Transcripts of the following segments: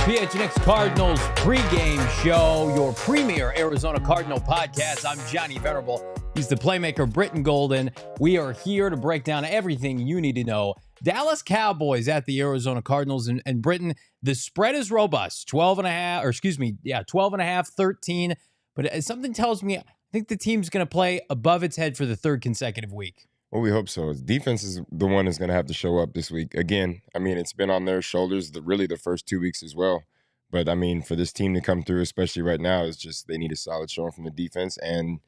PHNX Cardinals pregame show, your premier Arizona Cardinal podcast. I'm Johnny Venerable. He's the playmaker, Brittan Golden. We are here to break down everything you need to know. Dallas Cowboys at the Arizona Cardinals, and Brittan, the spread is robust. 12 and a half, 13. But something tells me I think the team's going to play above its head for the third consecutive week. Well, we hope so. Defense is the one that's going to have to show up this week. Again, I mean, it's been on their shoulders really the first 2 weeks as well. But, I mean, for this team to come through, especially right now, it's just they need a solid showing from the defense and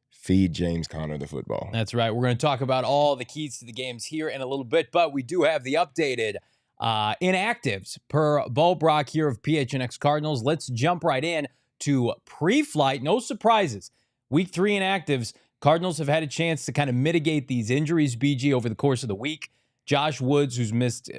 feed James Conner the football. That's right. We're going to talk about all the keys to the games here in a little bit, but we do have the updated inactives per Brack here of PHNX Cardinals. Let's jump right in to pre-flight. No surprises. Week 3 inactives. Cardinals have had a chance to kind of mitigate these injuries, BG, over the course of the week. Josh Woods, who's missed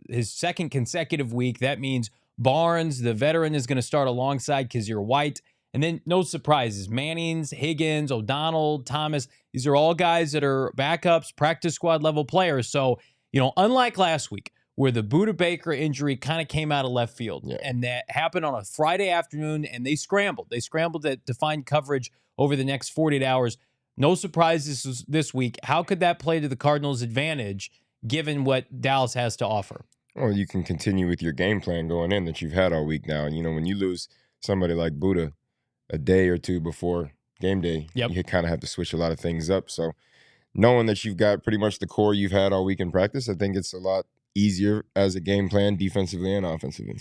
his second consecutive week. That means Barnes, the veteran, is going to start alongside Kazir White. And then no surprises. Mannings, Higgins, O'Donnell, Thomas. These are all guys that are backups, practice squad level players. So, unlike last week where the Budda Baker injury kind of came out of left field. And that happened on a Friday afternoon, and they scrambled. They scrambled to find coverage over the next 48 hours. No surprises this week. How could that play to the Cardinals' advantage given what Dallas has to offer? Well, you can continue with your game plan going in that you've had all week now. When you lose somebody like Budda a day or two before game day, you kind of have to switch a lot of things up. So knowing that you've got pretty much the core you've had all week in practice, I think it's a lot easier as a game plan defensively and offensively.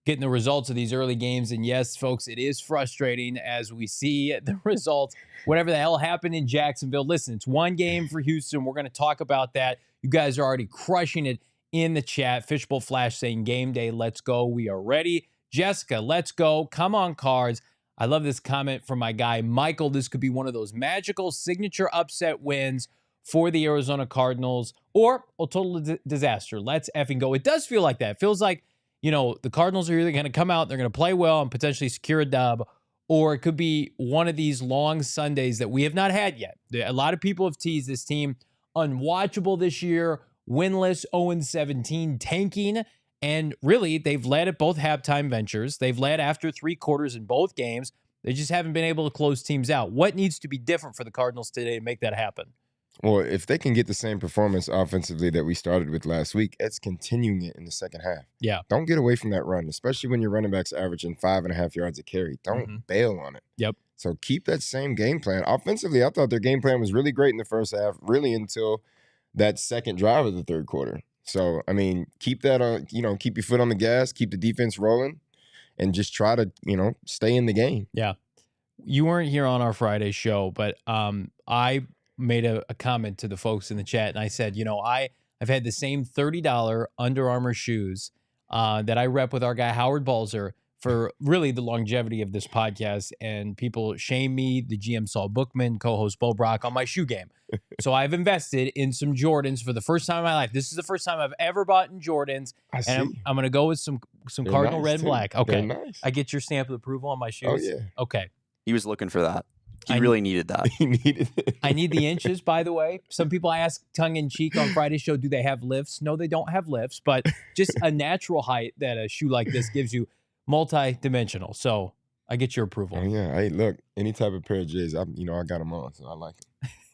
Getting the results of these early games. And yes, folks, it is frustrating as we see the results. Whatever the hell happened in Jacksonville. Listen, it's one game for Houston. We're going to talk about that. You guys are already crushing it in the chat. Fishbowl Flash saying game day, let's go. We are ready. Jessica, let's go. Come on, Cards. I love this comment from my guy, Michael. This could be one of those magical signature upset wins for the Arizona Cardinals or a total disaster. Let's effing go. It does feel like that. It feels like, the Cardinals are either going to come out, they're going to play well and potentially secure a dub, or it could be one of these long Sundays that we have not had yet. A lot of people have teased this team unwatchable this year, winless, 0-17, tanking, and really they've led at both halftime ventures. They've led after 3 quarters in both games. They just haven't been able to close teams out. What needs to be different for the Cardinals today to make that happen? Well, if they can get the same performance offensively that we started with last week, it's continuing it in the second half. Yeah. Don't get away from that run, especially when your running back's averaging 5.5 yards a carry. Don't bail on it. Yep. So keep that same game plan. Offensively, I thought their game plan was really great in the first half, really until that second drive of the third quarter. So, I mean, keep that on, keep your foot on the gas, keep the defense rolling, and just try to, stay in the game. Yeah. You weren't here on our Friday show, but I made a comment to the folks in the chat, and I said, I've had the same $30 Under Armour shoes that I rep with our guy Howard Balzer for really the longevity of this podcast, and people shame me, the GM Saul Bookman, co-host Bo Brack, on my shoe game. So I've invested in some Jordans for the first time in my life. This is the first time I've ever bought in Jordans, and I'm going to go with some They're Cardinal nice red and too. black. Okay, Nice. I get your stamp of approval on my shoes. Oh, yeah. Okay. He was looking for that. He really needed that. He needed it. I need the inches, by the way. Some people ask tongue-in-cheek on Friday's show, do they have lifts? No, they don't have lifts, but just a natural height that a shoe like this gives you, multi-dimensional. So I get your approval. Oh, yeah. Hey, look, any type of pair of J's, I got them on, so I like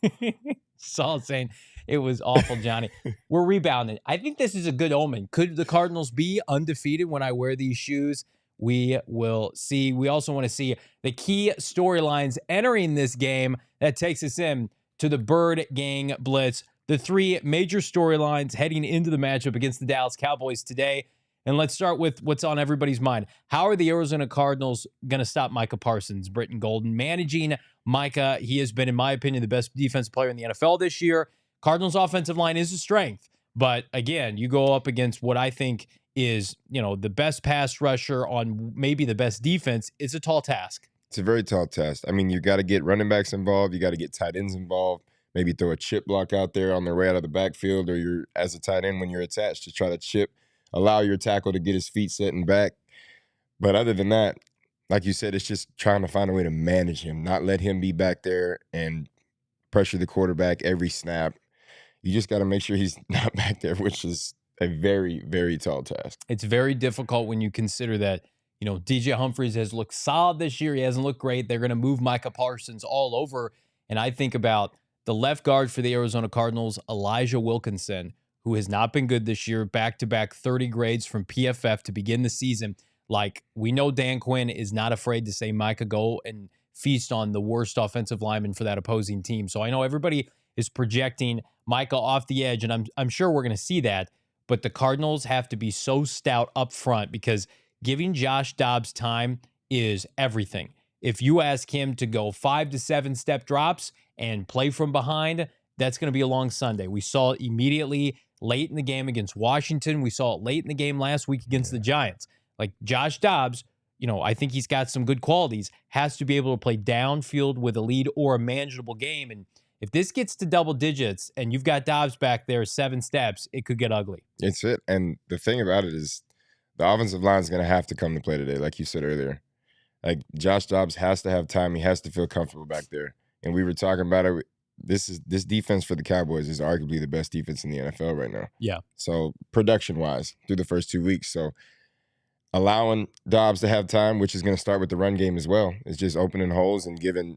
it. Saul saying it was awful, Johnny. We're rebounding. I think this is a good omen. Could the Cardinals be undefeated when I wear these shoes? We will see. We also want to see the key storylines entering this game that takes us in to the Birdgang Blitz. The 3 major storylines heading into the matchup against the Dallas Cowboys today. And let's start with what's on everybody's mind. How are the Arizona Cardinals going to stop Micah Parsons, Brittan Golden? Managing Micah, he has been, in my opinion, the best defensive player in the NFL this year. Cardinals' offensive line is a strength. But again, you go up against what I think is, the best pass rusher on maybe the best defense. It's a tall task. It's a very tall task. I mean, you got to get running backs involved. You got to get tight ends involved. Maybe throw a chip block out there on their way out of the backfield, or you're as a tight end when you're attached to try to chip, allow your tackle to get his feet set and back. But other than that, like you said, it's just trying to find a way to manage him, not let him be back there and pressure the quarterback every snap. You just got to make sure he's not back there, which is a very, very tall task. It's very difficult when you consider that, you know, DJ Humphries has looked solid this year. He hasn't looked great. They're going to move Micah Parsons all over. And I think about the left guard for the Arizona Cardinals, Elijah Wilkinson, who has not been good this year, back-to-back 30 grades from PFF to begin the season. Like, we know Dan Quinn is not afraid to say, Micah, go and feast on the worst offensive lineman for that opposing team. So I know everybody is projecting Micah off the edge, and I'm sure we're going to see that. But the Cardinals have to be so stout up front because giving Josh Dobbs time is everything. If you ask him to go 5 to 7 step drops and play from behind, that's going to be a long Sunday. We saw it immediately late in the game against Washington. We saw it late in the game last week against the Giants. Like, Josh Dobbs, you know, I think he's got some good qualities, has to be able to play downfield with a lead or a manageable game. And if this gets to double digits and you've got Dobbs back there 7 steps, it could get ugly. It's it. And the thing about it is the offensive line is going to have to come to play today, like you said earlier. Like, Josh Dobbs has to have time. He has to feel comfortable back there. And we were talking about it. This defense for the Cowboys is arguably the best defense in the NFL right now. Yeah. So production-wise, through the first 2 weeks. So allowing Dobbs to have time, which is going to start with the run game as well, is just opening holes and giving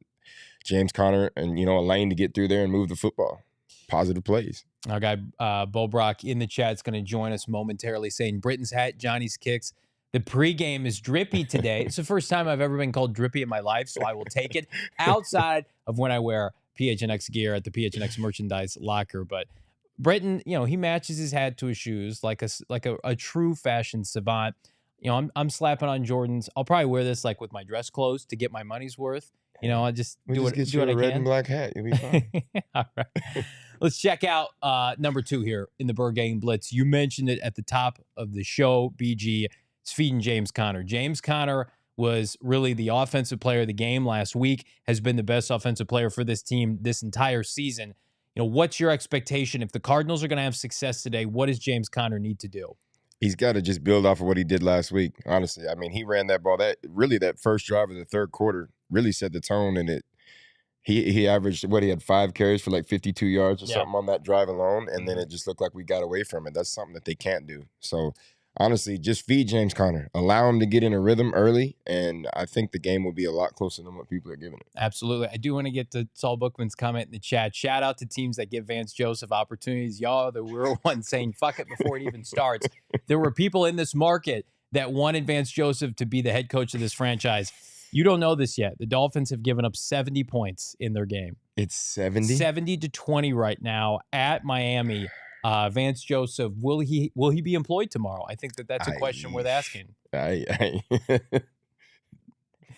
James Conner and, you know, a lane to get through there and move the football. Positive plays. Our guy Bo Brock in the chat is going to join us momentarily, saying Brittan's hat, Johnny's kicks. The pregame is drippy today. It's the first time I've ever been called drippy in my life, so I will take it outside of when I wear PHNX gear at the PHNX merchandise locker. But Brittan, you know, he matches his hat to his shoes like a true fashion savant. You know, I'm slapping on Jordans. I'll probably wear this like with my dress clothes to get my money's worth. You know, I just We do just it. get Do you what a I red can. and black hat. You'll be fine. All right. Let's check out number 2 here in the Birdgang Blitz. You mentioned it at the top of the show, BG. It's feeding James Conner. James Conner was really the offensive player of the game last week, has been the best offensive player for this team this entire season. You know, what's your expectation? If the Cardinals are going to have success today, what does James Conner need to do? He's got to just build off of what he did last week, honestly. I mean, he ran that ball. That first drive of the third quarter really set the tone, and he averaged, he had 5 carries for like 52 yards or something on that drive alone, and then it just looked like we got away from it. That's something that they can't do. So, honestly, just feed James Conner. Allow him to get in a rhythm early, and I think the game will be a lot closer than what people are giving it. Absolutely. I do want to get to Saul Bookman's comment in the chat. Shout out to teams that give Vance Joseph opportunities. Y'all are the real ones saying fuck it before it even starts. There were people in this market that wanted Vance Joseph to be the head coach of this franchise. You don't know this yet. The Dolphins have given up 70 points in their game. It's 70? 70-20 right now at Miami. Vance Joseph, will he be employed tomorrow? I think that's a question worth asking.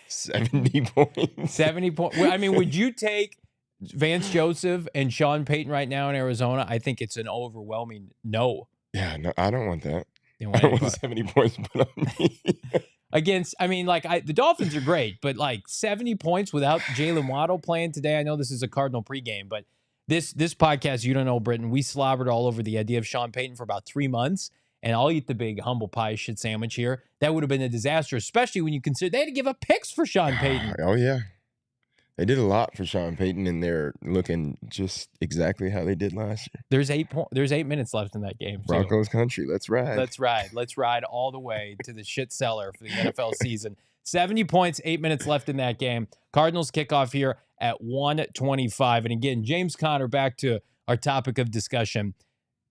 70 points. 70 points. I mean, would you take Vance Joseph and Sean Payton right now in Arizona? I think it's an overwhelming no. Yeah, no, I don't want that. You know, I don't want 70 points put on me. Against, I mean, like, the Dolphins are great, but like 70 points without Jalen Waddle playing today. I know this is a Cardinal pregame, but this podcast, you don't know, Brittan, we slobbered all over the idea of Sean Payton for about 3 months, and I'll eat the big humble pie shit sandwich here. That would have been a disaster, especially when you consider they had to give up picks for Sean Payton. Oh, yeah. They did a lot for Sean Payton, and they're looking just exactly how they did last year. There's 8 minutes left in that game. Broncos country. Let's ride. Let's ride. Let's ride all the way to the shit cellar for the NFL season. 70 points, 8 minutes left in that game. Cardinals kickoff here at 1:25. And again, James Conner, back to our topic of discussion.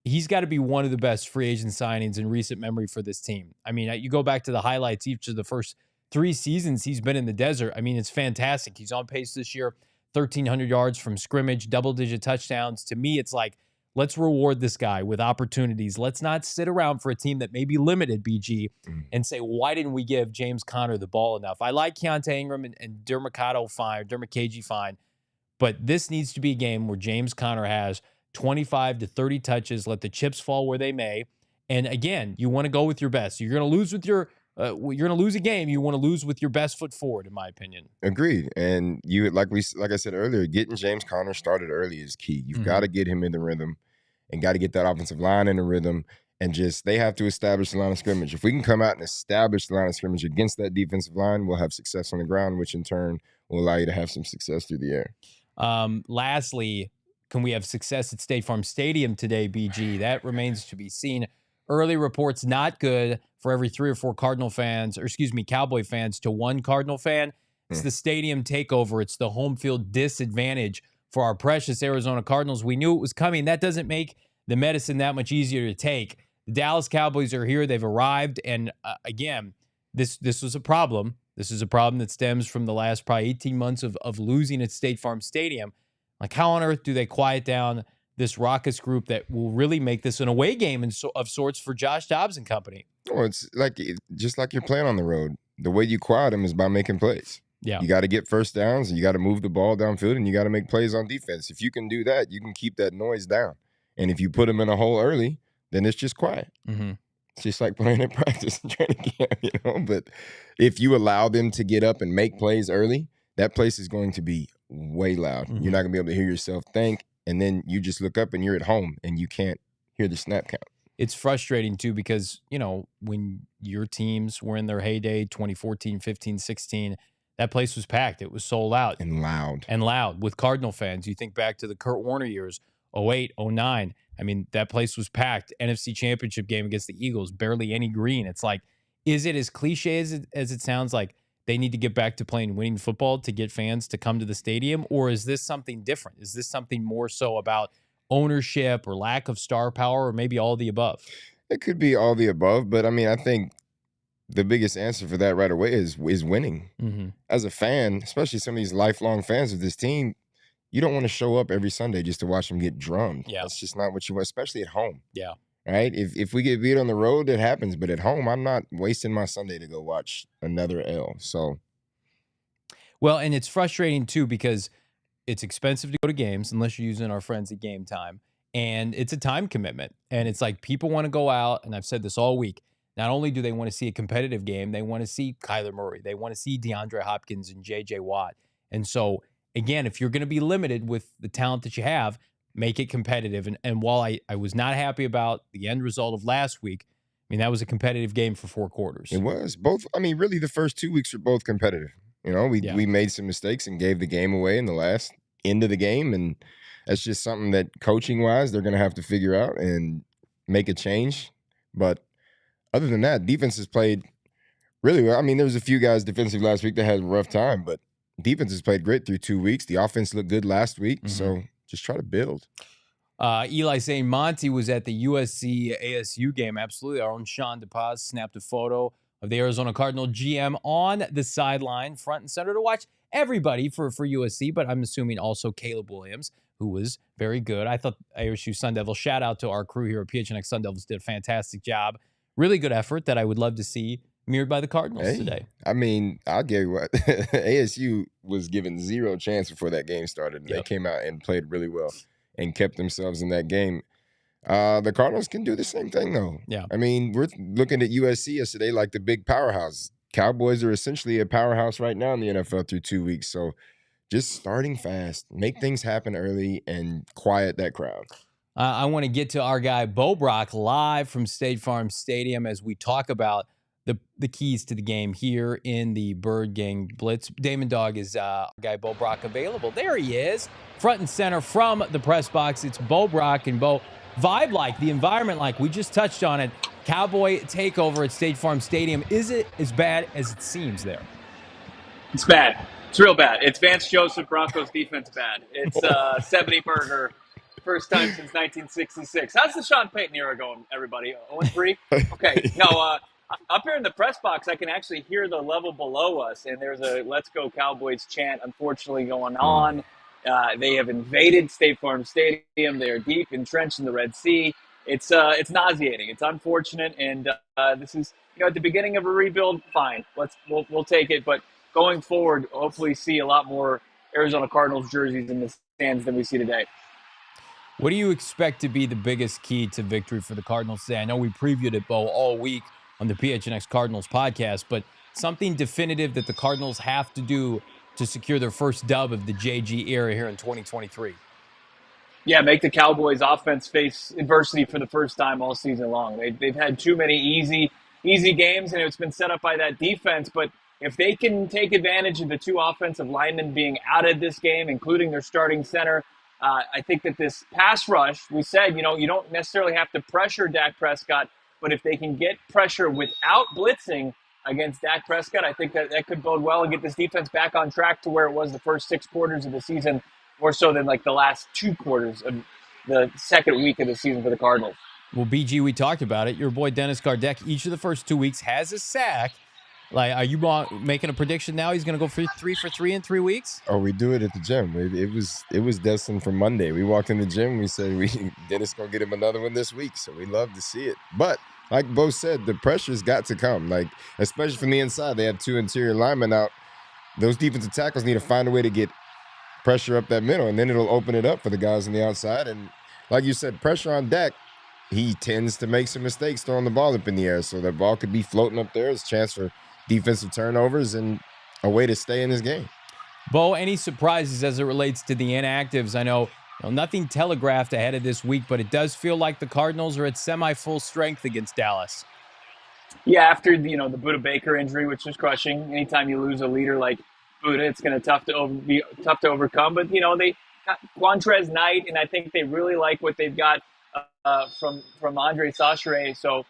He's got to be one of the best free agent signings in recent memory for this team. I mean, you go back to the highlights each of the first 3 seasons he's been in the desert. I mean, it's fantastic. He's on pace this year, 1,300 yards from scrimmage, double-digit touchdowns. To me, it's like, let's reward this guy with opportunities. Let's not sit around for a team that may be limited, BG, and say, why didn't we give James Conner the ball enough? I like Keontae Ingram and Dermacado fine, Dermacagey fine, but this needs to be a game where James Conner has 25 to 30 touches, let the chips fall where they may. And again, you want to go with your best. You're going to lose with your you're going to lose a game. You want to lose with your best foot forward, in my opinion. Agreed. And you, like I said earlier, getting James Conner started early is key. You've got to get him in the rhythm and got to get that offensive line in the rhythm. And just, they have to establish the line of scrimmage. If we can come out and establish the line of scrimmage against that defensive line, we'll have success on the ground, which in turn will allow you to have some success through the air. Lastly, can we have success at State Farm Stadium today, BG? That remains to be seen. early reports not good for every 3 or 4 Cowboy fans to 1 Cardinal fan. It's the stadium takeover. It's the home field disadvantage for our precious Arizona Cardinals. We knew it was coming. That doesn't make the medicine that much easier to take. The Dallas Cowboys are here. They've arrived. And again, this was a problem. This is a problem that stems from the last probably 18 months of losing at State Farm Stadium. Like, how on earth do they quiet down this raucous group that will really make this an away game of sorts for Josh Dobbs and company? Well, it's just like you're playing on the road. The way you quiet them is by making plays. Yeah. You got to get first downs, and you got to move the ball downfield, and you got to make plays on defense. If you can do that, you can keep that noise down. And if you put them in a hole early, then it's just quiet. Mm-hmm. It's just like playing at practice and training camp, But if you allow them to get up and make plays early, that place is going to be way loud. Mm-hmm. You're not going to be able to hear yourself think, and then you just look up and you're at home and you can't hear the snap count. It's frustrating, too, because, when your teams were in their heyday, 2014, 15, 16, that place was packed. It was sold out. And loud. And loud with Cardinal fans. You think back to the Kurt Warner years, 08, 09. I mean, that place was packed. NFC Championship game against the Eagles, barely any green. It's like, is it as cliche as it sounds like they need to get back to playing winning football to get fans to come to the stadium? Or is this something different? Is this something more so about ownership or lack of star power, or maybe all the above? It could be all the above, but I mean, I think the biggest answer for that right away is winning. Mm-hmm. As a fan, especially some of these lifelong fans of this team, you don't want to show up every Sunday just to watch them get drummed. Yeah. That's just not what you want, especially at home. Yeah. Right? If we get beat on the road, it happens. But at home, I'm not wasting my Sunday to go watch another L. So, well, and it's frustrating too because it's expensive to go to games unless you're using our friends at Game Time, and it's a time commitment. And it's like people want to go out, and I've said this all week. Not only do they want to see a competitive game, they want to see Kyler Murray. They want to see DeAndre Hopkins and J.J. Watt. And so, again, if you're going to be limited with the talent that you have, make it competitive. And while I was not happy about the end result of last week, I mean, that was a competitive game for 4 quarters. It was. Both. I mean, really, the first 2 weeks were both competitive. We made some mistakes and gave the game away in the last end of the game. And that's just something that coaching-wise they're going to have to figure out and make a change. But other than that, defense has played really well. I mean, there was a few guys defensive last week that had a rough time, but defense has played great through 2 weeks. The offense looked good last week, so just try to build. Eli saying Monty was at the USC ASU game. Absolutely. Our own Sean DePaz snapped a photo of the Arizona Cardinal GM on the sideline, front and center, to watch everybody for USC, but I'm assuming also Caleb Williams, who was very good. I thought ASU Sun Devils, shout out to our crew here at PHNX Sun Devils, did a fantastic job. Really good effort that I would love to see mirrored by the Cardinals today. I mean, I'll give you what. ASU was given zero chance before that game started. And They came out and played really well and kept themselves in that game. The Cardinals can do the same thing, though. Yeah. I mean, we're looking at USC yesterday like the big powerhouse. Cowboys are essentially a powerhouse right now in the NFL through 2 weeks. So just starting fast, make things happen early, and quiet that crowd. I want to get to our guy, Brack, live from State Farm Stadium as we talk about the keys to the game here in the Birdgang Blitz. Damon Dog is our guy, Brack, available. There he is, front and center from the press box. It's Brack, and vibe like, the environment like, we just touched on it. Cowboy takeover at State Farm Stadium. Is it as bad as it seems there? It's bad. It's real bad. It's Vance Joseph, Broncos defense bad. It's 70 burger. First time since 1966. How's the Sean Payton era going, everybody? 0-3? Okay. No, up here in the press box, I can actually hear the level below us, and there's a Let's Go Cowboys chant, unfortunately, going on. They have invaded State Farm Stadium. They are deep entrenched in the Red Sea. It's nauseating. It's unfortunate, and this is at the beginning of a rebuild. Fine, we'll take it, but going forward, hopefully see a lot more Arizona Cardinals jerseys in the stands than we see today. What do you expect to be the biggest key to victory for the Cardinals today? I know we previewed it, Bo, all week on the PHNX Cardinals podcast, but something definitive that the Cardinals have to do to secure their first dub of the JG era here in 2023. Yeah, make the Cowboys offense face adversity for the first time all season long. They've had too many easy games, and it's been set up by that defense. But if they can take advantage of the 2 offensive linemen being out of this game, including their starting center, I think that this pass rush, we said, you don't necessarily have to pressure Dak Prescott, But if they can get pressure without blitzing against Dak Prescott, I think that could bode well and get this defense back on track to where it was the first 6 quarters of the season, more so than like the last 2 quarters of the second week of the season for the Cardinals. Well, BG, we talked about it. Your boy Dennis Gardeck, each of the first 2 weeks has a sack. Like, are you making a prediction now? He's going to go for 3 for 3 in 3 weeks? Oh, we do it at the gym. It was destined for Monday. We walked in the gym. We said Dennis gonna get him another one this week. So we love to see it. But like Bo said, the pressure's got to come. Like, especially from the inside, they have 2 interior linemen out. Those defensive tackles need to find a way to get pressure up that middle, and then it'll open it up for the guys on the outside. And like you said, pressure on Dak. He tends to make some mistakes throwing the ball up in the air, so that ball could be floating up there. There's a chance for defensive turnovers and a way to stay in this game. Bo, any surprises as it relates to the inactives? I know nothing telegraphed ahead of this week, but it does feel like the Cardinals are at semi-full strength against Dallas. Yeah, after the Budda Baker injury, which was crushing. Anytime you lose a leader like Budda, it's going to be tough to overcome. But they got Quantrez Knight, and I think they really like what they've got from Andre Sachre. So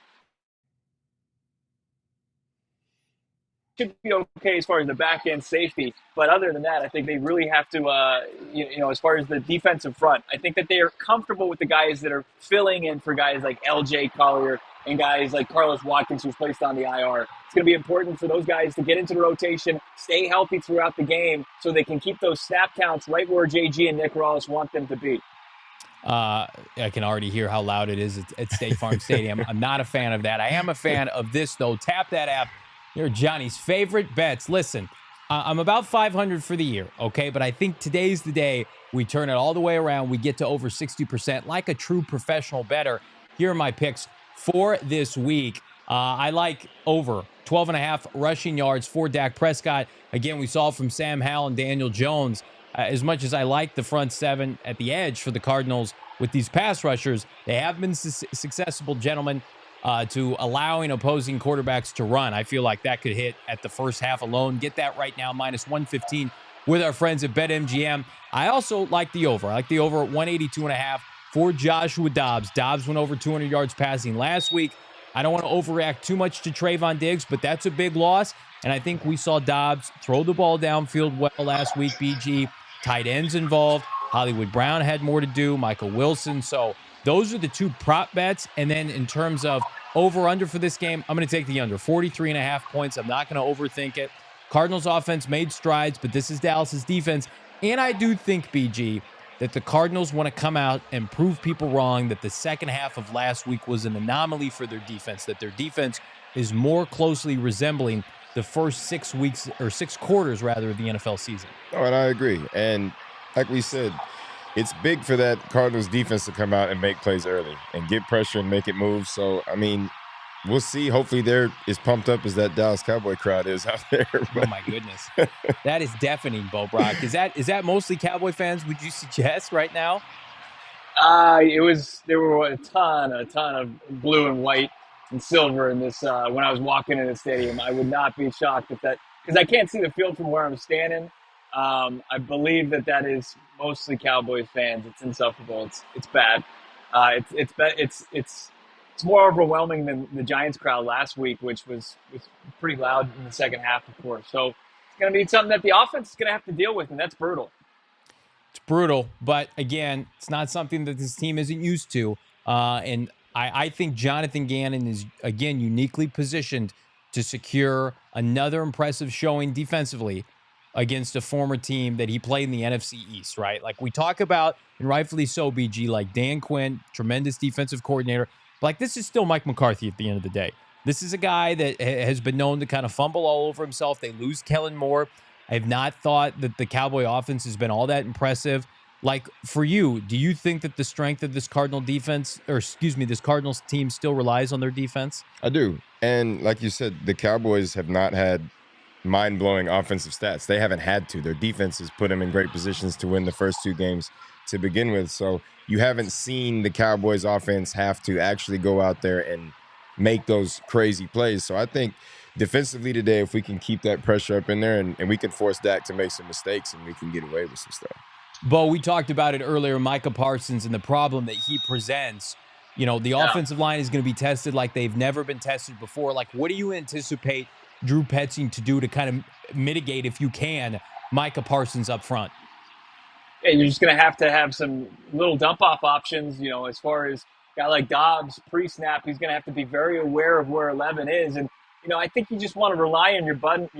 should be okay as far as the back end safety, but other than that, I think they really have to, as far as the defensive front, I think that they are comfortable with the guys that are filling in for guys like LJ Collier and guys like Carlos Watkins, who's placed on the IR. It's going to be important for those guys to get into the rotation, stay healthy throughout the game, so they can keep those snap counts right where JG and Nick Rawls want them to be. I can already hear how loud it is at State Farm Stadium. I'm not a fan of that. I am a fan of this, though. Tap that app. You're Johnny's favorite bets. Listen, I'm about 500 for the year, okay? But I think today's the day we turn it all the way around. We get to over 60% like a true professional bettor. Here are my picks for this week. I like over 12.5 rushing yards for Dak Prescott. Again, we saw from Sam Howell and Daniel Jones. As much as I like the front 7 at the edge for the Cardinals with these pass rushers, they have been successful, gentlemen, to allowing opposing quarterbacks to run. I feel like that could hit at the first half alone. Get that right now, -115 with our friends at BetMGM. I also like the over. I like the over at 182.5 for Joshua Dobbs. Dobbs went over 200 yards passing last week. I don't want to overreact too much to Trayvon Diggs, but that's a big loss. And I think we saw Dobbs throw the ball downfield well last week, BG. Tight ends involved. Hollywood Brown had more to do. Michael Wilson. So those are the 2 prop bets. And then in terms of over-under for this game, I'm going to take the under. 43.5 points. I'm not going to overthink it. Cardinals offense made strides, but this is Dallas's defense. And I do think, BG, that the Cardinals want to come out and prove people wrong, that the second half of last week was an anomaly for their defense, that their defense is more closely resembling the first 6 weeks, or 6 quarters rather, of the NFL season. Oh, and I agree. And like we said, it's big for that Cardinals defense to come out and make plays early and get pressure and make it move. So, I mean, we'll see. Hopefully they're as pumped up as that Dallas Cowboy crowd is out there. Oh, my goodness. That is deafening, Bo Brack. Is that mostly Cowboy fans, would you suggest, right now? There were a ton of blue and white and silver in this when I was walking in the stadium. I would not be shocked if that, because I can't see the field from where I'm standing. I believe that is mostly Cowboys fans. It's insufferable. It's bad. It's more overwhelming than the Giants crowd last week, which was pretty loud in the second half, of course. So it's going to be something that the offense is going to have to deal with, and that's brutal. It's brutal, but again, it's not something that this team isn't used to. And I think Jonathan Gannon is, again, uniquely positioned to secure another impressive showing defensively against a former team that he played in the NFC East, right? Like we talk about, and rightfully so, BG, like Dan Quinn, tremendous defensive coordinator. But like this is still Mike McCarthy at the end of the day. This is a guy that has been known to kind of fumble all over himself. They lose Kellen Moore. I have not thought that the Cowboy offense has been all that impressive. Like for you, do you think that the strength of this Cardinal defense, or excuse me, this Cardinals team still relies on their defense? I do. And like you said, the Cowboys have not had mind-blowing offensive stats. They haven't had to. Their defense has put them in great positions to win the first 2 games to begin with. So you haven't seen the Cowboys offense have to actually go out there and make those crazy plays. So I think defensively today, if we can keep that pressure up in there and we can force Dak to make some mistakes and we can get away with some stuff. Bo, we talked about it earlier, Micah Parsons, and the problem that he presents You know, the Yeah. offensive line is going to be tested like they've never been tested before. Like, what do you anticipate Drew Petzing to do to kind of mitigate, if you can, Micah Parsons up front? And you're just going to have some little dump-off options, you know, as far as a guy like Dobbs pre-snap. He's going to have to be very aware of where 11 is. And, you know, I think you just want to rely on your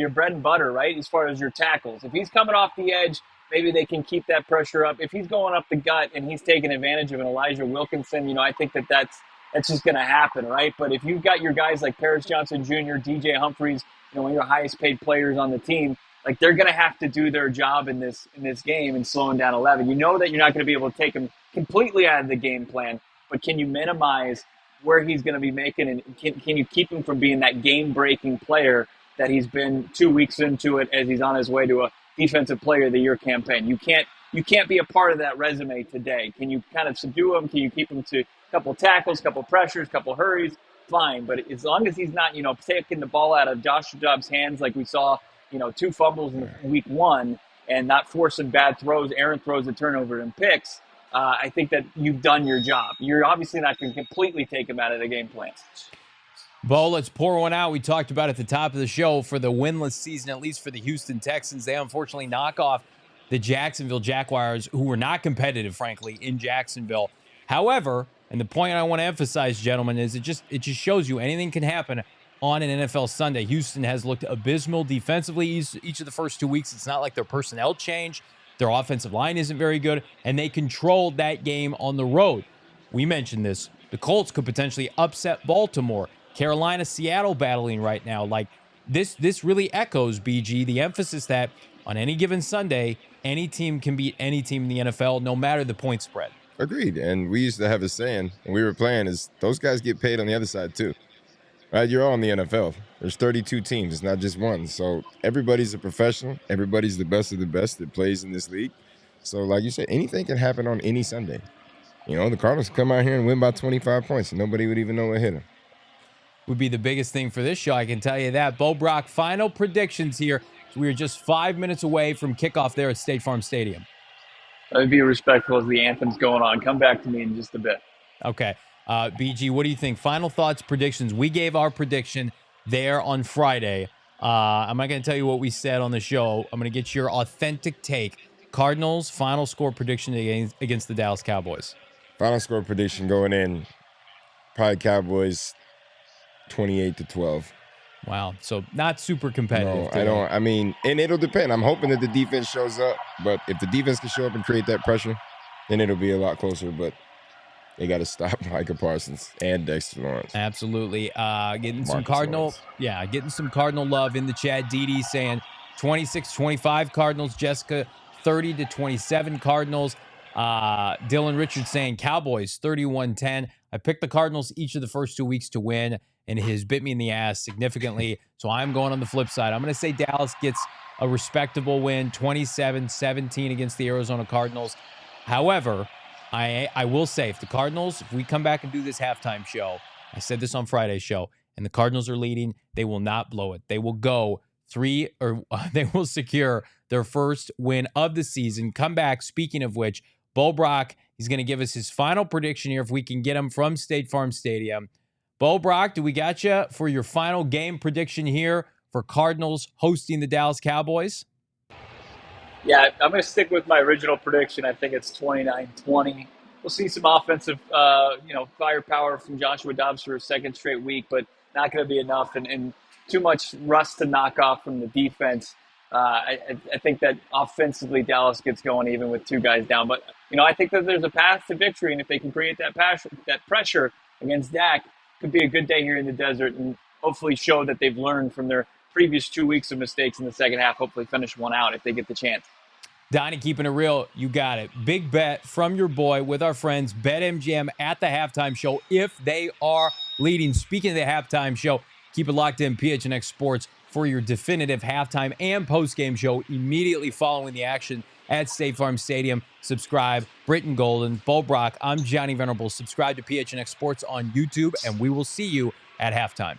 bread and butter, right, as far as your tackles. If he's coming off the edge, maybe they can keep that pressure up. If he's going up the gut and he's taking advantage of an Elijah Wilkinson, you know, I think that's just going to happen, right? But if you've got your guys like Paris Johnson Jr., DJ Humphries, you know, one of your highest-paid players on the team, like, they're going to have to do their job in this game and slowing down 11. You know that you're not going to be able to take him completely out of the game plan, but can you minimize where he's going to be making, and can you keep him from being that game-breaking player that he's been 2 weeks into it as he's on his way to a Defensive Player of the Year campaign? You can't be a part of that resume today. Can you kind of subdue him? Can you keep him to a couple tackles, couple pressures, couple hurries? Fine, but as long as he's not, you know, taking the ball out of Josh Dobbs' hands like we saw, you know, 2 fumbles in week 1 and not forcing bad throws, errant throws, and turnover and picks, I think that you've done your job. You're obviously not going to completely take him out of the game plan. Bo, let's pour one out. We talked about at the top of the show for the winless season, at least for the Houston Texans. They unfortunately knock off the Jacksonville Jaguars, who were not competitive, frankly, in Jacksonville. However, and the point I want to emphasize, gentlemen, is it just shows you anything can happen on an NFL Sunday. Houston has looked abysmal defensively each of the first 2 weeks. It's not like their personnel changed. Their offensive line isn't very good, and they controlled that game on the road. We mentioned this. The Colts could potentially upset Baltimore. Carolina, Seattle battling right now. Like, this really echoes, BG, the emphasis that on any given Sunday, any team can beat any team in the NFL, no matter the point spread. Agreed. And we used to have a saying when we were playing is those guys get paid on the other side too. Right? You're all in the NFL. There's 32 teams. It's not just one. So everybody's a professional. Everybody's the best of the best that plays in this league. So like you said, anything can happen on any Sunday. You know, the Cardinals come out here and win by 25 points and nobody would even know what hit them. Would be the biggest thing for this show, I can tell you that. Bo Brack, final predictions here. So we are just 5 minutes away from kickoff there at State Farm Stadium. I'd be respectful as the anthem's going on. Come back to me in just a bit. Okay. BG, what do you think? Final thoughts, predictions. We gave our prediction there on Friday. I'm not going to tell you what we said on the show. I'm going to get your authentic take. Cardinals, final score prediction against the Dallas Cowboys. Final score prediction going in, probably Cowboys 28-12. Wow. So not super competitive. No, I don't. I mean, and it'll depend. I'm hoping that the defense shows up, but if the defense can show up and create that pressure, then it'll be a lot closer. But they got to stop Micah Parsons and Dexter Lawrence. Absolutely. Getting some Cardinal love in the chat. Dee saying 26-25 Cardinals. Jessica 30-27 Cardinals. Dylan Richards saying Cowboys 31-10. I picked the Cardinals each of the first 2 weeks to win, and it has bit me in the ass significantly. So I'm going on the flip side. I'm going to say Dallas gets a respectable win, 27-17 against the Arizona Cardinals. However, I will say, if we come back and do this halftime show, I said this on Friday's show, and the Cardinals are leading, they will not blow it. They will go they will secure their first win of the season. Come back, speaking of which, Bo Brack, he's going to give us his final prediction here if we can get him from State Farm Stadium. Bo Brack, do we got you for your final game prediction here for Cardinals hosting the Dallas Cowboys? Yeah, I'm going to stick with my original prediction. I think it's 29-20. We'll see some offensive, firepower from Joshua Dobbs for a second straight week, but not going to be enough, and too much rust to knock off from the defense. I think that offensively Dallas gets going even with 2 guys down. But, I think that there's a path to victory, and if they can create that pressure against Dak, could be a good day here in the desert and hopefully show that they've learned from their previous 2 weeks of mistakes in the second half, hopefully finish one out if they get the chance. Donnie, keeping it real, you got it. Big bet from your boy with our friends BetMGM at the halftime show if they are leading. Speaking of the halftime show, keep it locked in, PHNX Sports, for your definitive halftime and postgame show immediately following the action at State Farm Stadium. Subscribe. Brittan Golden, Bo Brack, I'm Johnny Venerable. Subscribe to PHNX Sports on YouTube, and we will see you at halftime.